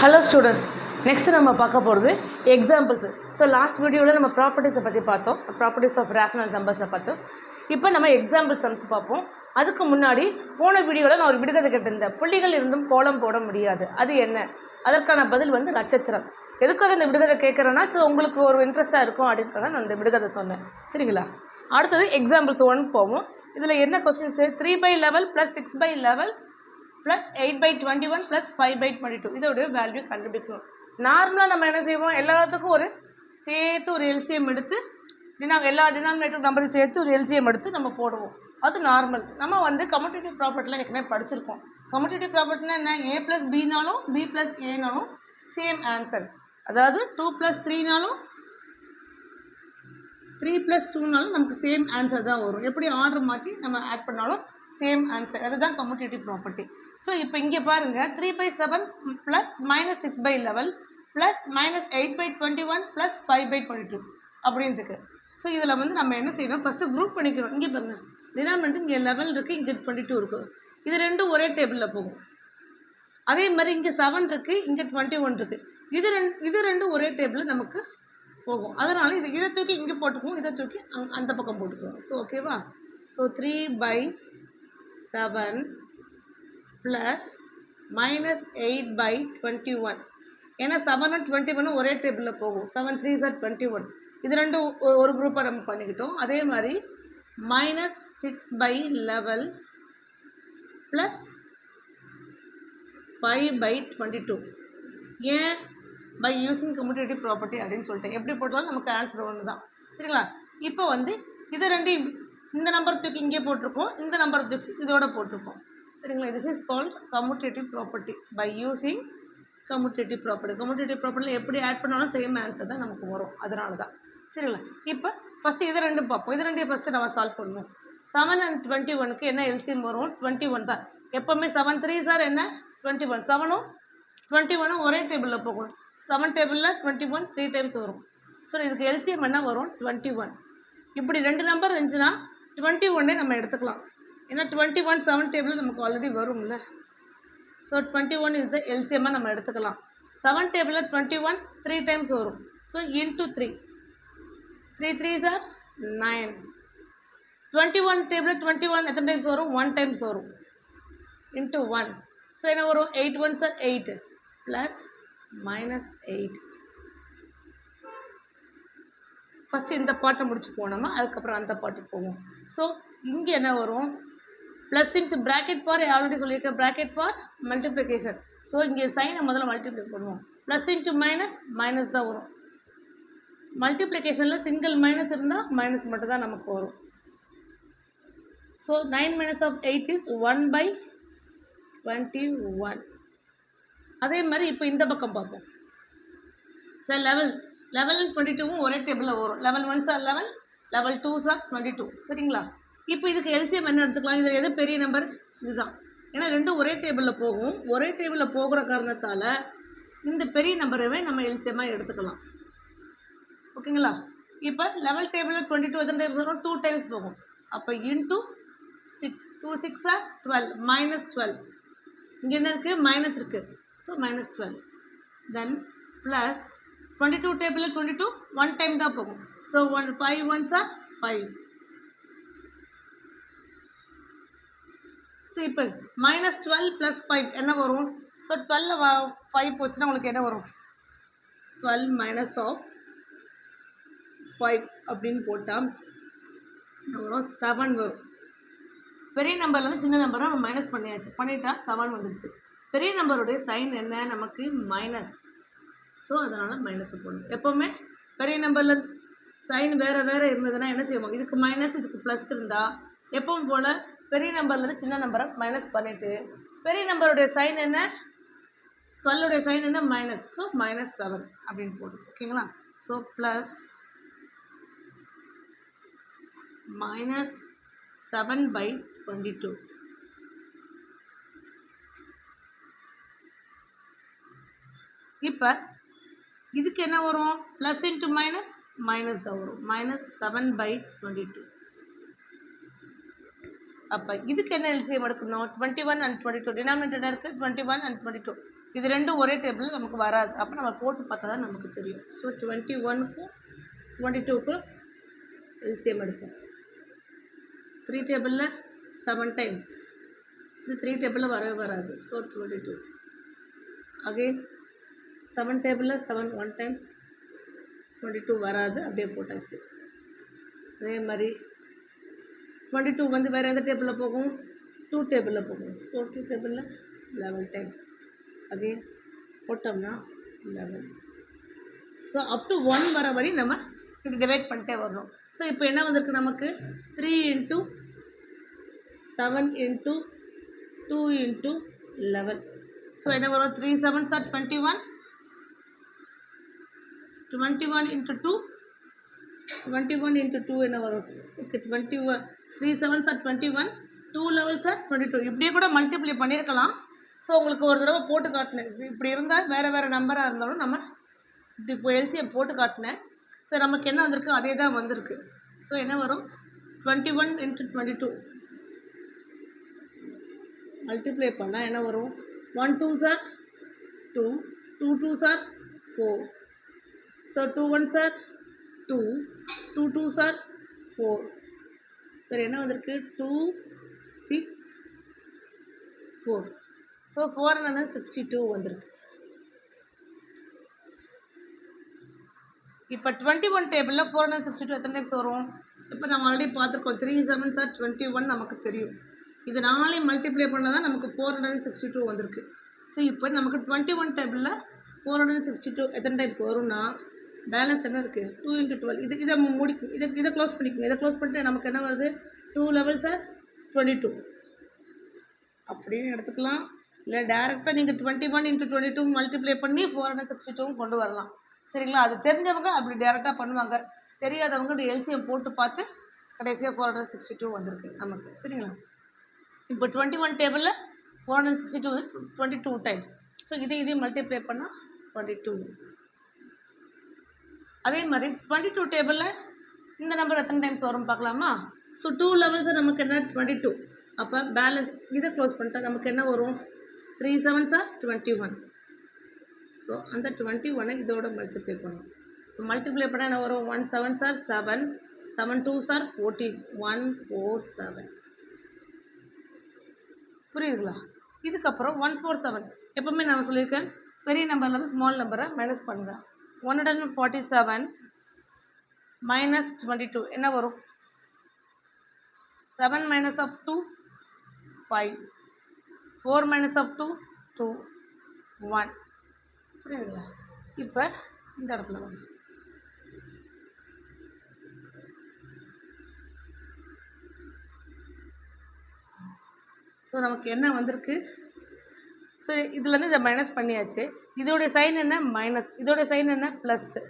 Hello students, next நம்ம பார்க்க போகிறது எக்ஸாம்பிள்ஸ். ஸோ லாஸ்ட் வீடியோவில் நம்ம ப்ராப்பர்ட்டிஸை பற்றி பார்த்தோம், ப்ராப்பர்ட்டிஸ் ஆஃப் ரேஷனல் நம்பர்ஸை பார்த்தோம். இப்போ நம்ம எக்ஸாம்பிள் சம்ஸ் பார்ப்போம். அதுக்கு முன்னாடி போன வீடியோவில் நான் ஒரு விடுகதை கேட்டிருந்தேன், புள்ளிகள் இருந்தும் கோலம் போட முடியாது, அது என்ன? அதற்கான பதில் வந்து நட்சத்திரம். எதுக்காக இந்த விடுகதை கேட்குறேன்னா, ஸோ உங்களுக்கு ஒரு இன்ட்ரெஸ்ட்டாக இருக்கும் அப்படின்றத நான் இந்த விடுகதை சொன்னேன். சரிங்களா? அடுத்தது எக்ஸாம்பிள்ஸ் 1 போவோம். இதில் என்ன கொஸ்டின்ஸு? 3/11 + 6/11 + 8/21 + 5/22 இதோடைய வேல்யூ கண்டுபிடிக்கணும். நார்மலாக நம்ம என்ன செய்வோம், எல்லாத்துக்கும் ஒரு சேர்த்து ஒரு எல்சிஎம் எடுத்து எல்லா டினாமினேட்டர் நம்பரையும் சேர்த்து ஒரு எல்சிஎம் எடுத்து நம்ம போடுவோம். அது நார்மல். நம்ம வந்து கம்யூட்டேட்டிவ் ப்ராப்பர்ட்டியில் ஏற்கனவே படிச்சிருக்கோம். கம்யூட்டேட்டிவ் ப்ராப்பர்ட்டினா என்ன? A + Bனாலும் B + Aனாலும் சேம் ஆன்சர். அதாவது 2 + 3நாலும் 3 + 2நாலும் நமக்கு சேம் ஆன்சர் தான் வரும். எப்படி ஆர்டர் மாற்றி நம்ம ஆட் பண்ணாலும் சேம் ஆன்சர். அதுதான் கம்யூட்டேட்டிவ் ப்ராப்பர்ட்டி. ஸோ இப்போ இங்கே பாருங்கள், 3/7 + -6/11 + -8/21 + 5/22 அப்படின்னு இருக்குது. ஸோ இதில் வந்து நம்ம என்ன செய்யணும், ஃபஸ்ட்டு குரூப் பண்ணிக்கிறோம். இங்கே பாருங்கள், டினாமினேட்டர் இங்கே 11 இருக்குது, இங்கே 22 இருக்குது. இது ரெண்டும் ஒரே டேபிளில் போகும். அதே மாதிரி இங்கே 7 இருக்குது, இங்கே 21 இருக்குது. இது ரெண்டும் ஒரே டேபிளில் நமக்கு போகும். அதனால் இதை தூக்கி இங்கே போட்டுக்குவோம், இதை தூக்கி அந்த பக்கம் போட்டுக்குவோம். ஸோ ஓகேவா? ஸோ 3/7 + -8/21. ஏன்னா 7 21 ஒரே டேபிளில் போகும். 7 3s are 21. இது ரெண்டும் ஒரு குரூப்பாக நம்ம பண்ணிக்கிட்டோம். அதே மாதிரி -6/11 + 5/22. ஏன்? பை யூஸிங் கம்யூட்டேட்டிவ் ப்ராப்பர்ட்டி அப்படின்னு சொல்லிட்டு எப்படி போட்டாலும் நமக்கு ஆன்சர் ஒன்று தான். சரிங்களா? இப்போ வந்து இதை ரெண்டையும் இந்த நம்பர் தூக்கி இங்கே போட்டிருக்கோம், இந்த நம்பர் தூக்கி இதோட போட்டிருக்கோம். சரிங்களா? This is called commutative property by using commutative property. Commutative ப்ராப்பர்ட்டியில் எப்படி ஆட் பண்ணாலும் சேம் ஆன்சர் தான் நமக்கு வரும். அதனால தான். சரிங்களா? இப்போ ஃபஸ்ட்டு இதை ரெண்டும் பார்ப்போம். இது ரெண்டையும் ஃபஸ்ட்டு நம்ம சால்வ் பண்ணுவோம். 7 and 21க்கு என்ன எல்சிஎம் வரும்? 21 தான். எப்போவுமே 7 3s are என்ன? 21. 7ம் 21ம் ஒரே டேபிளில் போகும். 7 டேபிளில் 21 3 டைம்ஸ் வரும். ஸோ இதுக்கு எல்சிஎம் என்ன வரும்? 21. இப்படி ரெண்டு நம்பர் இருந்துச்சுன்னா 21 நம்ம எடுத்துக்கலாம். ஏன்னா 21 7 டேபிள் நமக்கு ஆல்ரெடி வரும்ல. ஸோ 21 இஸ் த எல்சிஎம்மாக நம்ம எடுத்துக்கலாம். 7 டேபிளில் 21 3 டைம்ஸ் வரும். So into 3 3s are 9. 21 டேபிளில் 21 எத்தனை டைம்ஸ் வரும்? 1 டைம்ஸ் வரும். இன்ட்டு 1. ஸோ என்ன வரும்? 8 1s are 8 + -8. ஃபஸ்ட்டு இந்த பாட்டை முடிச்சு போனோமா, அதுக்கப்புறம் அந்த பாட்டுக்கு போவோம். ஸோ இங்கே என்ன வரும்? Plus into bracket for already சொல்லியிருக்கேன், ப்ராக்கெட் ஃபார் மல்டிப்ளிகேஷன். ஸோ இங்கே சைனை முதல்ல மல்டிப்ளை பண்ணுவோம். ப்ளஸ் இன்ட்டு மைனஸ் தான் வரும். மல்டிப்ளிகேஷனில் சிங்கிள் மைனஸ் இருந்தால் மைனஸ் மட்டும் தான் நமக்கு வரும். So 9 - 8 is 1/21. அதே மாதிரி இப்போ இந்த பக்கம் பார்ப்போம். சார் 11 and 22வும் ஒரே டேபிளில் வரும். 11 1s are 11, 11 2s are 22. சரிங்களா? இப்போ இதுக்கு எல்சிஎம் என்ன எடுத்துக்கலாம்? இதில் எது பெரிய நம்பர்? இதுதான். ஏன்னா ரெண்டும் ஒரே டேபிளில் போகும். ஒரே டேபிளில் போகிற காரணத்தால் இந்த பெரிய நம்பரவே நம்ம எல்சிஎம்மாக எடுத்துக்கலாம். ஓகேங்களா? இப்போ 11 டேபிளில் 22 எத்தனை டைம்ஸ் வரும்? 2 டைம்ஸ் போகும். அப்போ இன்ட்டு 6 2 6 are 12 -12. இங்கே என்ன இருக்குது? மைனஸ் இருக்குது. ஸோ -12. தென் ப்ளஸ் 22 டேபிளில் 22 1 டைம் தான் போகும். So 5 1s are 5. ஸோ இப்போ -12 + 5 என்ன வரும்? ஸோ 12 5 போச்சுன்னா உங்களுக்கு என்ன வரும்? 12 -5 அப்படின்னு போட்டால் வரும் 7 வரும். பெரிய நம்பர்லேருந்து சின்ன நம்பரை நம்ம மைனஸ் பண்ணிட்டா 7 வந்துடுச்சு. பெரிய நம்பருடைய சைன் என்ன? நமக்கு மைனஸ். ஸோ அதனால் மைனஸ் போடணும். எப்போவுமே பெரிய நம்பரில் சைன் வேறு இருந்ததுன்னா என்ன செய்வோம்? இதுக்கு மைனஸ் இதுக்கு ப்ளஸ் இருந்தால் எப்பவும் போல் பெரிய நம்பர்லேருந்து சின்ன நம்பரை மைனஸ் பண்ணிவிட்டு, பெரிய நம்பருடைய சைன் என்ன? 12உடைய சைன் என்ன? மைனஸ். ஸோ -7 அப்படின்னு போடும். ஓகேங்களா? So plus -7/22. இப்போ இதுக்கு என்ன வரும்? ப்ளஸ் இன்ட்டு மைனஸ் தான் வரும். -7/22. அப்போ இதுக்கு என்ன எல்சிஎம் எடுக்கணும்? 21 and 22. டினாமினேட்டர் இருக்குது 21 and 22. இது ரெண்டும் ஒரே டேபிளில் நமக்கு வராது. அப்போ நம்ம போட்டு பார்த்தா தான் நமக்கு தெரியும். ஸோ 21க்கும் 22க்கும் எல்சிஎம் எடுப்போம். 3 டேபிளில் 7 டைம்ஸ், இது 3 டேபிளில் வரவே வராது. ஸோ 22. அகெயின் 7 டேபிளில் 7 1 டைம்ஸ், 22 வராது, அப்படியே போட்டாச்சு. அதே மாதிரி 22 வந்து வேறு எந்த டேபிளில் போகும்? 2 டேபிளில் போகும். ஸோ 2 டேபிளில் 11 டைம்ஸ், அகெயின் போட்டோம்னா 11. ஸோ அப் டு 1 வர வரை நம்ம இப்படி டிவைட் பண்ணிட்டே வரணும். ஸோ இப்போ என்ன வந்திருக்கு நமக்கு? 3 × 7 × 2 × 11. ஸோ என்ன வரும்? 3 7s are 21. 21 × 2, 21 × 2 என்ன வரும்? Okay, 21. 3 7s are 21, 2 11s are 22. இப்படியே கூட மல்டிப்ளை பண்ணியிருக்கலாம். ஸோ உங்களுக்கு ஒரு தடவை போட்டு காட்டினேன். இப்படி இருந்தால் வேறு நம்பராக இருந்தாலும் நம்ம இப்படி இப்போ எல்சிஎம் போட்டு காட்டினேன். ஸோ நமக்கு என்ன வந்திருக்கு? அதே தான் வந்திருக்கு. ஸோ என்ன வரும்? 21 × 22 மல்டிப்ளை பண்ணால் என்ன வரும்? 1 2s are 2, 2 2s are 4. So 2 1s are 2, 2 2s are 4. சரி, என்ன வந்திருக்கு? 2 6 4. ஸோ 462 வந்திருக்கு. இப்போ 21 டேபிளில் 462 எத்தனை டைம்ஸ் வரும்? இப்போ நம்ம ஆல்ரெடி பார்த்துருக்கோம். 3 7s are 21 நமக்கு தெரியும். இது 4 மல்டிப்ளை பண்ணால் தான் நமக்கு 462 வந்திருக்கு. ஸோ இப்போ நமக்கு 21 டேபிளில் 462 எத்தனை டைம்ஸ் வரும்னா, பேலன்ஸ் என்ன இருக்குது? 2 × 12. இதை முடிக்கும். இதை க்ளோஸ் பண்ணிக்கோங்க. இதை க்ளோஸ் பண்ணிட்டு நமக்கு என்ன வருது? 2 11s are 22 அப்படின்னு எடுத்துக்கலாம். இல்லை டேரெக்டாக நீங்கள் 21 × 22 மல்டிப்ளை பண்ணி 462 கொண்டு வரலாம். சரிங்களா? அது தெரிஞ்சவங்க அப்படி டேரெக்டாக பண்ணுவாங்க. தெரியாதவங்க எல்சிஎம் போட்டு பார்த்து கடைசியாக 462 வந்திருக்கு நமக்கு. சரிங்களா? இப்போ 21 டேபிளில் 462 22 டைம்ஸ். ஸோ இதையும் மல்டிப்ளை பண்ணால் 22. அதே மாதிரி 22 டேபிளில் இந்த நம்பர் எத்தனை டைம்ஸ் வரும் பார்க்கலாமா? ஸோ 2 11s நமக்கு என்ன? 22. அப்போ பேலன்ஸ் இதை க்ளோஸ் பண்ணிட்டா நமக்கு என்ன வரும்? 3 7s are 21. ஸோ அந்த 21 இதோட மல்டிப்ளை பண்ணணும். இப்போ மல்டிப்ளை பண்ணால் என்ன வரும்? 1 7s are 7, 7 2s are 14, 1 4 7. புரியுதுங்களா? இதுக்கப்புறம் 1 4 7 எப்போவுமே நான் சொல்லியிருக்கேன், பெரிய நம்பர்லேருந்து ஸ்மால் நம்பரை மைனஸ் பண்ணுங்கள். 147 மைனஸ் 22 என்ன வரும்? 7 minus of 2 5, 4 minus of 2 2, 1. புரியுதுங்களா? இப்போ இந்த இடத்துல வரும். ஸோ நமக்கு என்ன வந்திருக்கு? ஸோ இதுலேருந்து இதை மைனஸ் பண்ணியாச்சு. இதோடைய சைன் என்ன? மைனஸ். இதோடைய சைன் என்ன? ப்ளஸ்ஸு.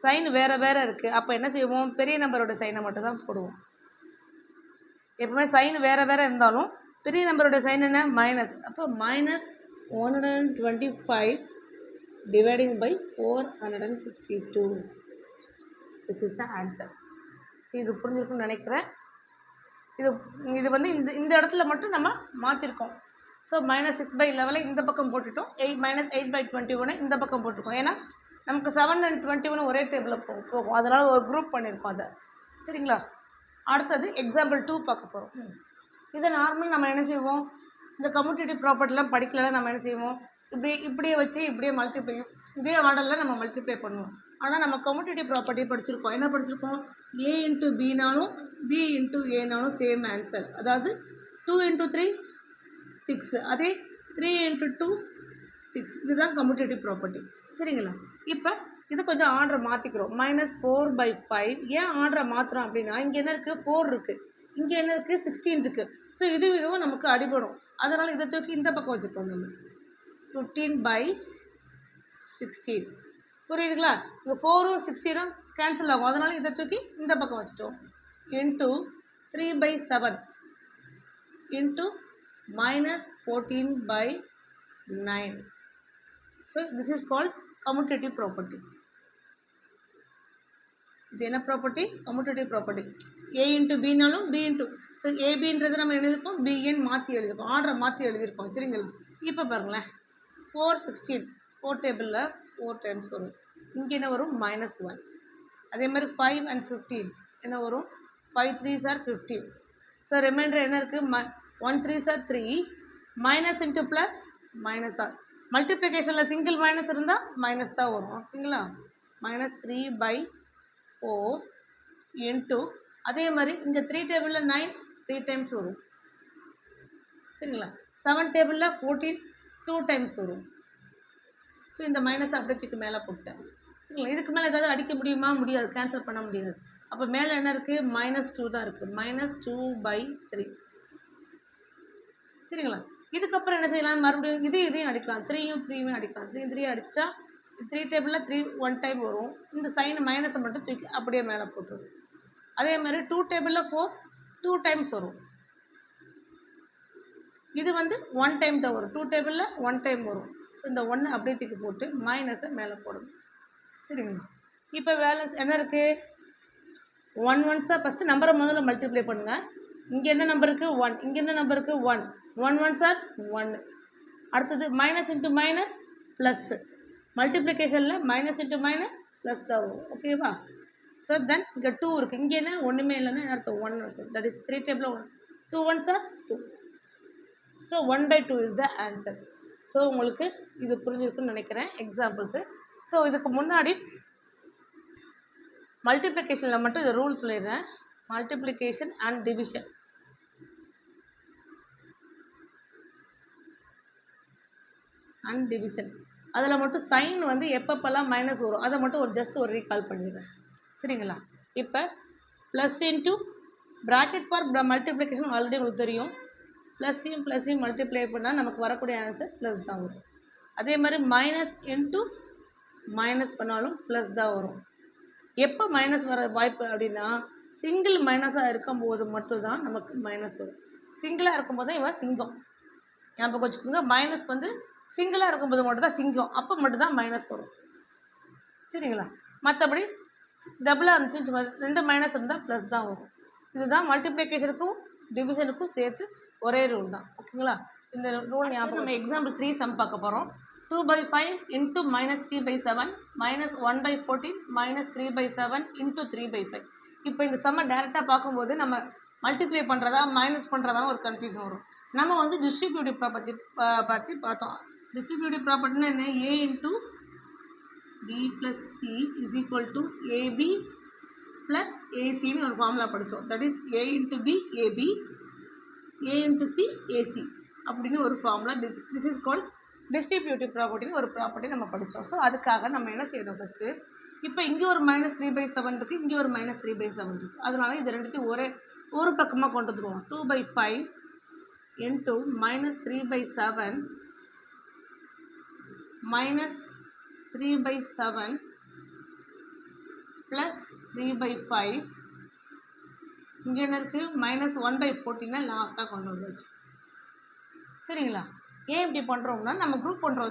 சைன் வேறு இருக்குது. அப்போ என்ன செய்வோம்? பெரிய நம்பரோட சைனை மட்டும் தான் போடுவோம். எப்பவுமே சைன் வேறு இருந்தாலும் பெரிய நம்பரோட சைன் என்ன? மைனஸ். அப்போ minus 125 dividing by 462. This is the answer. So இது புரிஞ்சிருக்குன்னு நினைக்கிறேன். இது வந்து இந்த இடத்துல மட்டும் நம்ம மாற்றிருக்கோம். ஸோ -6/11 இந்த பக்கம் போட்டுட்டோம். -8/21 இந்த பக்கம் போட்டிருக்கோம். ஏன்னா நமக்கு 7 and 21 ஒரே டேபிளில் போகும். அதனால் ஒரு குரூப் பண்ணியிருக்கோம் அதை. சரிங்களா? அடுத்தது எக்ஸாம்பிள் 2 பார்க்க போகிறோம். இதை நார்மல் நம்ம என்ன செய்வோம்? இந்த கம்யூட்டேட்டிவ் ப்ராப்பர்ட்டிலாம் படிக்கலாம். நம்ம என்ன செய்வோம்? இப்படியே வச்சு இப்படியே மல்டிப்ளை, இதே மாடலில் நம்ம மல்டிப்ளை பண்ணுவோம். ஆனால் நம்ம கம்யூட்டேட்டிவ் ப்ராப்பர்ட்டி படிச்சிருக்கோம். என்ன படிச்சிருக்கோம்? A × Bனாலும் B × Aனாலும் சேம் ஆன்சர். அதாவது 2 × 3 6, அதே 3 × 2 6. இதுதான் கம்யூட்டேட்டிவ் ப்ராப்பர்ட்டி. சரிங்களா? இப்போ இது கொஞ்சம் ஆர்டரை மாற்றிக்கிறோம். -4/5. ஏன் ஆர்டரை மாற்றுறோம் அப்படின்னா, இங்கே என்ன இருக்குது? 4 இருக்குது. இங்கே என்ன இருக்குது? 16 இருக்குது. ஸோ இதுவும் நமக்கு அடிபடும். அதனால் இதை தூக்கி இந்த பக்கம் வச்சுருக்கோம். நம்ம 15/16. புரியுதுங்களா? இங்கே 4ம் 16ம் கேன்சல் ஆகும். அதனால் இதை தூக்கி இந்த பக்கம் வச்சுட்டோம். Into 3/7 into -14/9. So this is called commutative property. இது என்ன ப்ராப்பர்ட்டி? Commutative property. A × Bனாலும் B × ஸோ ஏபின்றது நம்ம எழுதியிருக்கோம், பிஎன் மாற்றி எழுதியிருக்கோம், ஆர்டரை மாற்றி எழுதியிருக்கோம். சரிங்களா? இப்போ பாருங்களேன், 4 16 4 டேபிளில் 4 டைம்ஸ் வரும். இங்கே என்ன வரும் -1. அதே மாதிரி 5 and 15 என்ன வரும் 5 3s are 15. ஸோ ரிமைண்டர் என்ன இருக்குது 1 3s are 3 minus into plus minus are. மல்டிப்ளிகேஷனில் சிங்கிள் மைனஸ் இருந்தால் மைனஸ் தான் வரும் ஓகேங்களா. -3/4 இன்ட்டு அதே மாதிரி இங்கே 3 டேபிளில் 9 3 டைம்ஸ் வரும் சரிங்களா. 7 டேபிளில் 14 2 டைம்ஸ் வரும். ஸோ இந்த மைனஸ் அப்படியே மேலே போட்டேன் சரிங்களா. இதுக்கு மேலே ஏதாவது அடிக்க முடியுமா? முடியாது, கேன்சல் பண்ண முடியாது. அப்போ மேலே என்ன இருக்குது -2 தான் இருக்குது. -2/3 சரிங்களா. இதுக்கப்புறம் என்ன செய்யலாம் மறுபடியும் இதையும் அடிக்கலாம். 3யும் 3யும் அடிக்கலாம். 3 3 அடிச்சிட்டா 3 டேபிளில் 3 1 டைம் வரும். இந்த சைன் மைனஸை மட்டும் தூக்கி அப்படியே மேலே போட்டுரும். அதே மாதிரி 2 டேபிளில் 4 2 டைம்ஸ் வரும். இது வந்து 1 டைம் தான் வரும். 2 டேபிளில் 1 டைம் வரும். ஸோ இந்த 1 அப்படியே தூக்கி போட்டு மைனஸை மேலே போடணும் சரிங்களா. இப்போ பேலன்ஸ் என்ன இருக்குது 1 1s ஃபஸ்ட்டு நம்பரை முதல்ல மல்டிப்ளை பண்ணுங்கள். இங்கே என்ன நம்பர் இருக்குது 1, இங்கே என்ன நம்பர் இருக்குது 1 1 1s are 1. அடுத்தது மைனஸ் இன்ட்டு மைனஸ் ப்ளஸ்ஸு. மல்டிப்ளிகேஷனில் மைனஸ் இன்ட்டு மைனஸ் ப்ளஸ் தான் வரும் ஓகேவா. ஸோ தென் இங்கே 2 இருக்குது. இங்கே என்ன ஒன்றுமே இல்லைன்னா அடுத்த 1 வச்சு தட் இஸ் 3 டேபிளில் 1 2 1s are 2. So 1/2 is the answer. So உங்களுக்கு இது புரிஞ்சிருக்குன்னு நினைக்கிறேன் எக்ஸாம்பிள்ஸு. ஸோ இதுக்கு முன்னாடி மல்டிப்ளிகேஷனில் மட்டும் இந்த ரூல் சொல்லிடுறேன். மல்டிப்ளிகேஷன் அண்ட் டிவிஷன் அதில் மட்டும் சைன் வந்து எப்பப்பெல்லாம் மைனஸ் வரும் அதை மட்டும் ஜஸ்ட் ஒரு ரீகால் பண்ணிடுறேன் சரிங்களா. இப்போ plus into bracket for multiplication already உங்களுக்கு தெரியும். ப்ளஸ்ஸையும் மல்டிப்ளை பண்ணால் நமக்கு வரக்கூடிய ஆன்சர் ப்ளஸ் தான் வரும். அதே மாதிரி மைனஸ் இன்ட்டு மைனஸ் பண்ணாலும் ப்ளஸ் தான் வரும். எப்போ மைனஸ் வர வாய்ப்பு அப்படின்னா சிங்கிள் மைனஸாக இருக்கும்போது மட்டும்தான் நமக்கு மைனஸ் வரும். சிங்கிளாக இருக்கும்போது தான் இவன் சிங்கம் ஞாபகம் வச்சுக்கோங்க. மைனஸ் வந்து சிங்கிளாக இருக்கும்போது மட்டும்தான் சிங்கம், அப்போ மட்டும்தான் மைனஸ் வரும் சரிங்களா. மற்றபடி டபுளாக இருந்துச்சு 2 மைனஸ் இருந்தால் ப்ளஸ் தான் வரும். இதுதான் மல்டிப்ளிகேஷனுக்கும் டிவிஷனுக்கும் சேர்த்து ஒரே ரூல் தான் ஓகேங்களா. இந்த ரூல் ஞாபகம். நம்ம எக்ஸாம்பிள் 3 சம் பார்க்க போகிறோம். 2/5 இன்ட்டு -3/7 -1/14 -3/7 இன்ட்டு 3/5. இப்போ இந்த சம்மை டேரெக்டாக பார்க்கும்போது நம்ம மல்டிப்ளை பண்ணுறதா மைனஸ் பண்ணுறதா ஒரு கன்ஃபியூஷன் வரும். நம்ம வந்து டிஸ்ட்ரிபியூட்டிவ் ப்ராப்பர்ட்டி பற்றி பார்த்தோம். டிஸ்ட்ரிபியூட்டிவ் ப்ராப்பர்ட்டினா என்ன A into B + C is equal to AB + ACன்னு ஒரு ஃபார்முலா படித்தோம். That is A into B AB A into C AC அப்படின்னு ஒரு formula. This is called distributive ப்ராப்பர்ட்டின்னு ஒரு ப்ராப்பர்ட்டி நம்ம படித்தோம். ஸோ அதுக்காக நம்ம என்ன செய்யணும் ஃபஸ்ட்டு, இப்போ இங்கே ஒரு -3/7 இருக்குது, இங்கே ஒரு -3/7 இருக்குது. அதனால இது ரெண்டுத்தையும் ஒரு பக்கமாக கொண்டு வந்துடுவோம். 2/5 இன்ட்டு -3/7 -3/7 ப்ளஸ் 3/5. இங்கே என்ன இருக்குது -1/14 லாஸ்ட்டாக கொண்டு வந்துச்சு சரிங்களா. ஏன் இப்படி பண்ணுறோம்னா நம்ம குரூப் பண்ணுறோம்.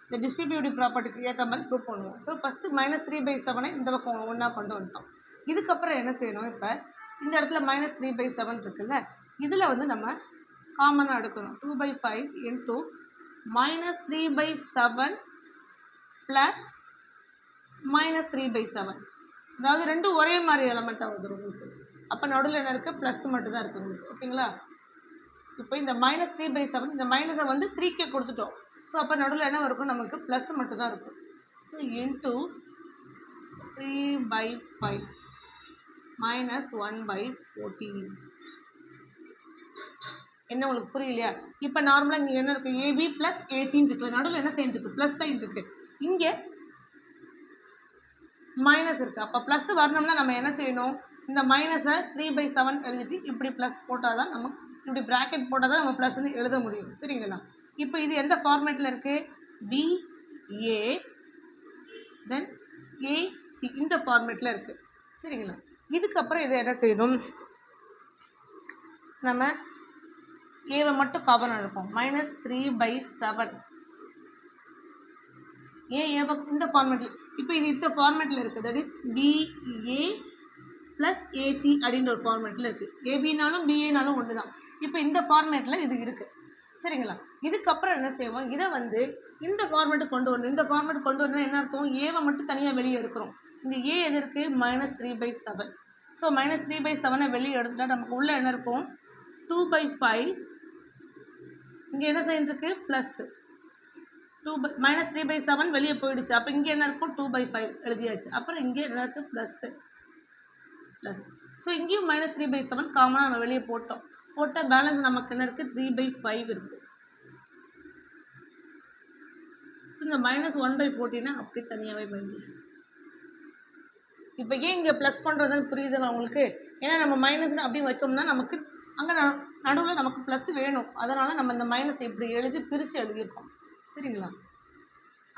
இந்த டிஸ்ட்ரிபியூட்டிவ் ப்ராப்பர்ட்டிக்கு ஏற்ற மாதிரி குரூப் பண்ணுவோம். ஸோ ஃபஸ்ட்டு -3/7 இந்த பக்கம் ஒன்றா கொண்டு வந்துட்டோம். இதுக்கப்புறம் என்ன செய்யணும், இப்போ இந்த இடத்துல -3/7 இருக்குல்ல, இதில் வந்து நம்ம காமனாக எடுக்கணும். 2/5 இன்ட்டு -3/7 ப்ளஸ் -3/7. அதாவது ரெண்டும் ஒரே மாதிரி எலமெண்ட்டாக வந்துடும் உங்களுக்கு. அப்போ நடுவில் என்ன இருக்குது ப்ளஸ் மட்டும் தான் இருக்குது உங்களுக்கு ஓகேங்களா. இப்போ இந்த -3/7 இந்த மைனஸை வந்து 3K கொடுத்துட்டோம். ஸோ அப்போ நடுவில் என்ன இருக்கும் நமக்கு ப்ளஸ் மட்டும் தான் இருக்கும். So into 3/5 -1/14. என்ன உங்களுக்கு புரியலையா? இப்போ நார்மலாக இங்கே என்ன இருக்குது AB + ACன்னு இருக்குது. நடுவில் என்ன சைன் இருக்குது ப்ளஸ் சைன் இருக்குது. இங்கே மைனஸ் இருக்குது. அப்போ ப்ளஸ் வரணும்னா நம்ம என்ன செய்யணும், இந்த மைனஸை 3/7 எழுதிட்டு இப்படி ப்ளஸ் போட்டால் தான் நம்ம இப்படி ப்ராக்கெட் போட்டால் தான் நம்ம ப்ளஸ்ன்னு எழுத முடியும் சரிங்களா. இப்போ இது எந்த ஃபார்மேட்டில் இருக்குது BA தென் AC இந்த ஃபார்மேட்டில் இருக்குது சரிங்களா. இதுக்கப்புறம் இதை என்ன செய்யணும், நம்ம ஏவை மட்டும் காமன் எடுப்போம். -3/7 ஏவை இந்த ஃபார்மேட்டில், இப்போ இது இந்த ஃபார்மேட்டில் இருக்குது. தட் இஸ் BA + AC அப்படின்ற ஒரு ஃபார்மேட்டில் இருக்குது. ஏபினாலும் BAனாலும் ஒன்று தான். இப்போ இந்த ஃபார்மேட்டில் இது இருக்குது சரிங்களா. இதுக்கப்புறம் என்ன செய்வோம், இதை வந்து இந்த ஃபார்மேட்டுக்கு கொண்டு வரணும். இந்த ஃபார்மேட் கொண்டு வரணும்னா என்ன அர்த்தம்? ஏவை மட்டும் தனியாக வெளியே எடுக்கிறோம். இந்த ஏ எது இருக்குது? -3/7. ஸோ -3/7 வெளியே எடுத்துட்டா நமக்கு உள்ளே என்ன இருக்கும்? 2/5. இங்கே என்ன செய்யிருக்கு? ப்ளஸ் -3/7 வெளியே போயிடுச்சு. அப்போ இங்கே என்ன இருக்கும்? 2/5 எழுதியாச்சு. அப்புறம் இங்கே என்ன இருக்குது? ப்ளஸ். ஸோ இங்கேயும் -3/7 காமனாக நம்ம வெளியே போட்டால் பேலன்ஸ் நமக்கு என்ன இருக்குது? 3/5 இருக்குது. ஸோ இந்த -1/14 அப்படி தனியாகவே போயிடுது. இப்போ ஏன் இங்கே ப்ளஸ் பண்ணுறதுன்னு புரியுதுங்க உங்களுக்கு? ஏன்னா நம்ம மைனஸ்னு அப்படி வச்சோம்னா நமக்கு அங்கே நடுவில் நமக்கு ப்ளஸ் வேணும். அதனால் நம்ம இந்த மைனஸ் இப்படி எழுதி பிரித்து எழுதியிருக்கோம். சரிங்களா?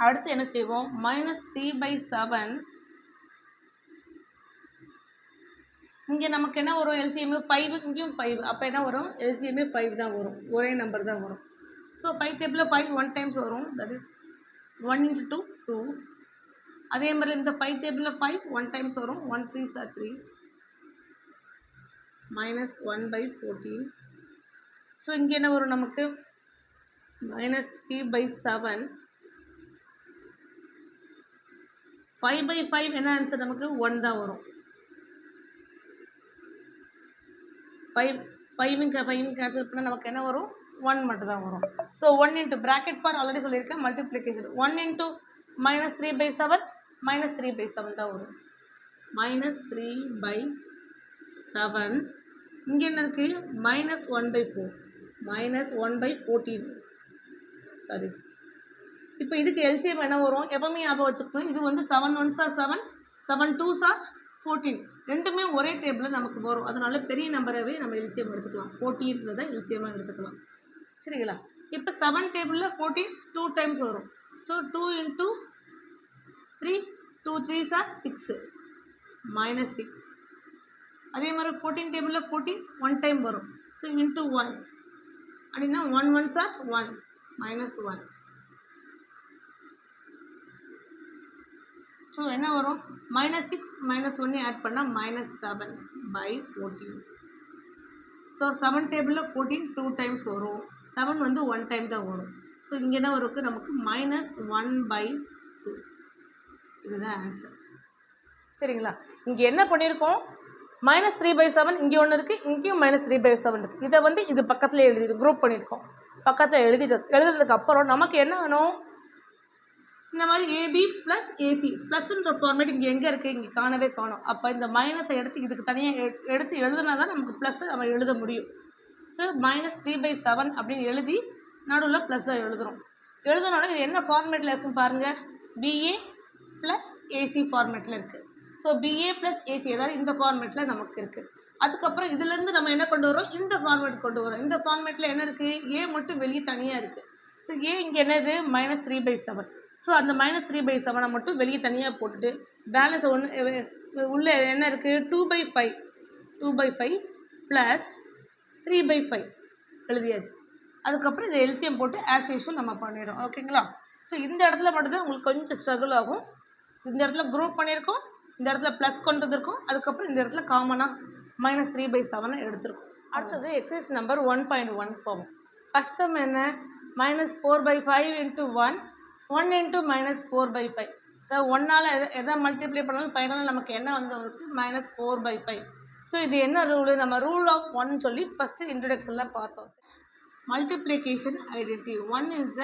அடுத்து என்ன செய்வோம்? -3/7 இங்கே நமக்கு என்ன வரும்? எல்சிஎம் 5, இங்கேயும் 5. அப்போ என்ன வரும்? எல்சிஎம் 5 தான் வரும். ஒரே நம்பர் தான் வரும். ஸோ 5 டேபிளில் 5 1 டைம்ஸ் வரும். That is 1 × 2 2. அதே மாதிரி இந்த 5 டேபிளில் 5 1 டைம்ஸ் வரும். 1 3s are 3. -1/14. ஸோ இங்கே என்ன வரும் நமக்கு? -3/7. 5/5 என்ன ஆன்சர் நமக்கு? 1 தான் வரும். 5 கேன்சல் பண்ணால் நமக்கு என்ன வரும்? 1 மட்டும் தான் வரும். So 1 into bracket for already சொல்லியிருக்கேன் மல்டிப்ளிகேஷன். 1 இன்ட்டு -3/7 -3/7 தான் வரும். -3/7 இங்கே என்ன இருக்குது? -1/4 -1/14. சாரி. இப்போ இதுக்கு எல்சிஎம் என்ன வரும்? எப்பவுமே ஞாபகம் வச்சுக்கணும். இது வந்து 7 1s are 7, 7 2s are 14. ரெண்டுமே ஒரே டேபிளில் நமக்கு வரும். அதனால பெரிய நம்பராகவே நம்ம எல்சிஎம் எடுத்துக்கலாம். 14ன்றதை எல்சிஎம்மாக எடுத்துக்கலாம். சரிங்களா? இப்போ 7 டேபிளில் 14 2 டைம்ஸ் வரும். So 2 × 3 2 3s are 6 -6. அதே மாதிரி 14 டேபிளில் 14 1 டைம் வரும். ஸோ இன்ட்டு 1 அப்படின்னா 1 1s are 1 -1. ஸோ என்ன வரும்? -6 -1 ஆட் பண்ணால் -7/14. ஸோ 7 டேபிளில் 14 2 டைம்ஸ் வரும். 7 வந்து 1 டைம் தான் வரும். ஸோ இங்கே என்ன வரும்? நமக்கு -1/2. இதுதான் ஆன்சர். சரிங்களா? இங்கே என்ன பண்ணியிருக்கோம்? -3/7 இங்கே ஒன்று இருக்குது, இங்கேயும் -3/7 இருக்குது. இதை வந்து இது பக்கத்தில் எழுதிட்டு குரூப் பண்ணியிருக்கோம். பக்கத்தில் எழுதுறதுக்கு அப்புறம் நமக்கு என்ன வேணும்? இந்த மாதிரி AB + AC ப்ளஸ்ன்ற ஃபார்மேட் இங்கே எங்கே இருக்குது? இங்கே காணவே காணும். அப்போ இந்த மைனஸை எடுத்து இதுக்கு தனியாக எடுத்து எழுதுனா தான் நமக்கு ப்ளஸ்ஸை நம்ம எழுத முடியும். ஸோ -3/7 அப்படின்னு எழுதி நடுவில் ப்ளஸ்ஸை எழுதுகிறோம். எழுதுனோட இது என்ன ஃபார்மேட்டில் இருக்குன்னு பாருங்கள். BA + AC ஃபார்மேட்டில் இருக்குது. ஸோ BA + AC அதாவது இந்த ஃபார்மேட்டில் நமக்கு இருக்குது. அதுக்கப்புறம் இதுலேருந்து நம்ம என்ன கொண்டு வரோம்? இந்த ஃபார்மேட் கொண்டு வரோம். இந்த ஃபார்மேட்டில் என்ன இருக்குது? A மட்டும் வெளியே தனியாக இருக்குது. ஸோ A இங்கே என்னது? -3/7. ஸோ அந்த -3/7 மட்டும் வெளியே தனியாக போட்டுட்டு பேலன்ஸ் உள்ளே என்ன இருக்குது? 2/5 + 3/5 எழுதியாச்சு. அதுக்கப்புறம் இதை எல்சிஎம் போட்டு ஆஸ் யூஷுவல் நம்ம பண்ணிடுறோம். ஓகேங்களா? ஸோ இந்த இடத்துல மட்டும்தான் உங்களுக்கு கொஞ்சம் ஸ்ட்ரகிள் ஆகும். இந்த இடத்துல குரூப் பண்ணியிருக்கோம், இந்த இடத்துல ப்ளஸ் கொண்டு வந்திருக்கோம், அதுக்கப்புறம் இந்த இடத்துல காமனாக -3/7 எடுத்துருக்கோம். அடுத்தது எக்ஸசைஸ் நம்பர் 1.1 போவோம். ஃபஸ்ட் சம் என்ன? -4/5 × 1 1 × -4/5. ஸோ 1ஆல் எதை மல்டிப்ளை பண்ணாலும் ஃபைனலாக நமக்கு என்ன வந்தவங்களுக்கு? -4/5. ஸோ இது என்ன ரூலு? நம்ம ரூல் ஆஃப் 1 சொல்லி ஃபஸ்ட்டு இன்ட்ரடக்ஷனில் பார்த்தோம். Multiplication identity. 1 is the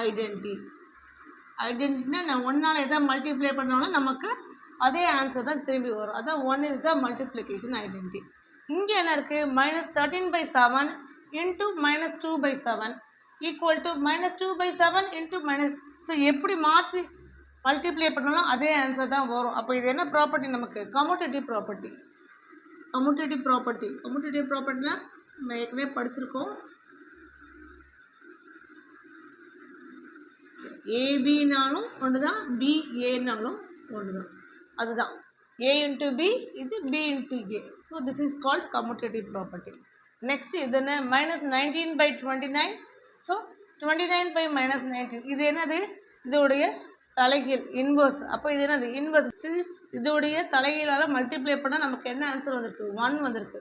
identity. ஐடென்டிட்டினா நான் 1ஆல் எதை மல்டிப்ளை பண்ணாலும் நமக்கு அதே ஆன்சர் தான் திரும்பி வரும். அதான் 1 இஸ் த மல்டிப்ளிகேஷன் ஐடென்டிட்டி. இங்கே என்ன இருக்குது? -13/7 × -2/7 ஈக்குவல் டு -2/7 × ஸோ எப்படி மாற்றி மல்டிப்ளை பண்ணாலும் அதே ஆன்சர் தான் வரும். அப்போ இது என்ன ப்ராப்பர்ட்டி நமக்கு? Commutative property. கம்யூட்டேட்டிவ் ப்ராப்பர்ட்டினா நம்ம ஏற்கனவே படிச்சிருக்கோம். ஏபினாலும் ஒன்று தான், பிஏனாலும் ஒன்று தான். அதுதான் A × B, இது B × A. So this is called commutative property. Next இது என்ன? -19/29. ஸோ 29/-19 இது என்னது? இதோடைய தலைகீழ் இன்வர்ஸ். அப்போ இது என்னது இன்வர்ஸ். இதோடைய தலைகீழால் மல்டிப்ளை பண்ணால் நமக்கு என்ன ஆன்சர் வந்திருக்கு 1 வந்திருக்கு.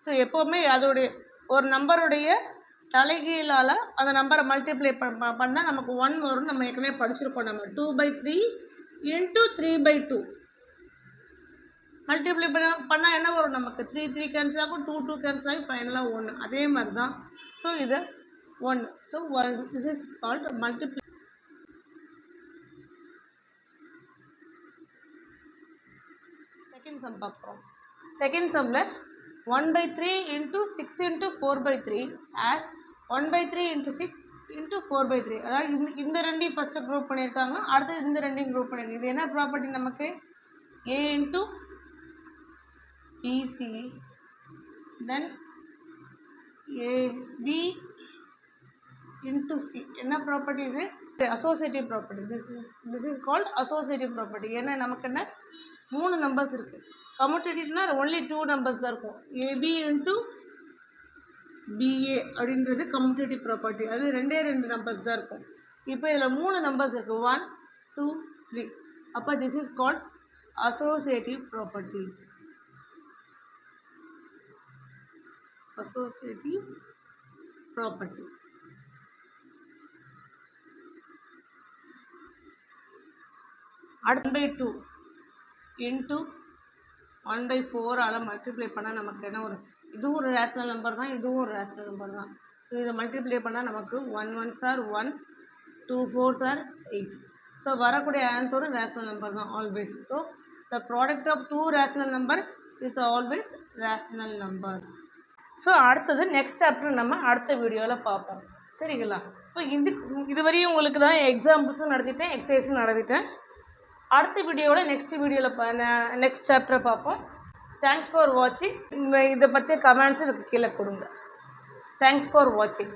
ஸோ எப்போவுமே அதோடைய ஒரு நம்பருடைய தலைகீழால் அந்த நம்பரை மல்டிப்ளை பண்ணால் நமக்கு 1 வரும். நம்ம ஏற்கனவே படிச்சிருக்கோம். நம்ம 2/3 × 3/2 மல்டிப்ளை பண்ணால் என்ன வரும் நமக்கு 3 3 கேன்சல் ஆகும், 2 2 கேன்சல் ஆகி ஃபைனலாக 1. அதே மாதிரி தான். ஸோ இது 1. So this is called multiply. Second sum பார்க்குறோம். செகண்ட் சம்மில் 1/3 × 6 × 4/3 as 1/3 × 6 × 4/3. அதாவது இந்த ரெண்டையும் ஃபஸ்ட்டு குரூப் பண்ணியிருக்காங்க, அடுத்து இந்த ரெண்டையும் குரூப் பண்ணியிருக்காங்க. இது என்ன ப்ராப்பர்ட்டி நமக்கு A × BC then AB × C. என்ன ப்ராப்பர்ட்டி இது associative property. This is called associative property. ஏன்னா நமக்கு என்ன 3 நம்பர்ஸ் இருக்குது. கம்யூட்டேட்டிவ்னா ஒன்லி 2 நம்பர்ஸ் தான் இருக்கும். AB × BA அப்படின்றது கம்யூட்டேட்டிவ் ப்ராப்பர்ட்டி. அது 2 நம்பர்ஸ் தான் இருக்கும். இப்போ இதில் 3 நம்பர்ஸ் இருக்குது 1 2 3. அப்போ this is called associative property. Associative property. அடுத்து 1/2 × 1/4 மல்டிப்ளை பண்ணால் நமக்கு என்ன வரும்? இதுவும் ஒரு ரேஷ்னல் நம்பர் தான், இதுவும் ஒரு ரேஷ்னல் நம்பர் தான். ஸோ இதை மல்டிப்ளை பண்ணால் நமக்கு 1 1s are 1, 2 4s are 8. So வரக்கூடிய ஆன்சரும் ரேஷ்னல் நம்பர் தான் always. So the product of 2 rational number is always rational number. So அடுத்தது நெக்ஸ்ட் சாப்டர் நம்ம அடுத்த வீடியோவில் பார்ப்போம். சரிங்களா? இப்போ இதுவரையும் உங்களுக்கு தான் எக்ஸாம்பிள்ஸும் நடத்திட்டேன், எக்ஸசைஸும் நடத்திட்டேன். அடுத்த வீடியோவில் நெக்ஸ்ட் சாப்டரை பார்ப்போம். தேங்க்ஸ் ஃபார் வாட்சிங். இதை பற்றி கமெண்ட்ஸும் எனக்கு கீழே கொடுங்க. தேங்க்ஸ் ஃபார் வாட்சிங்.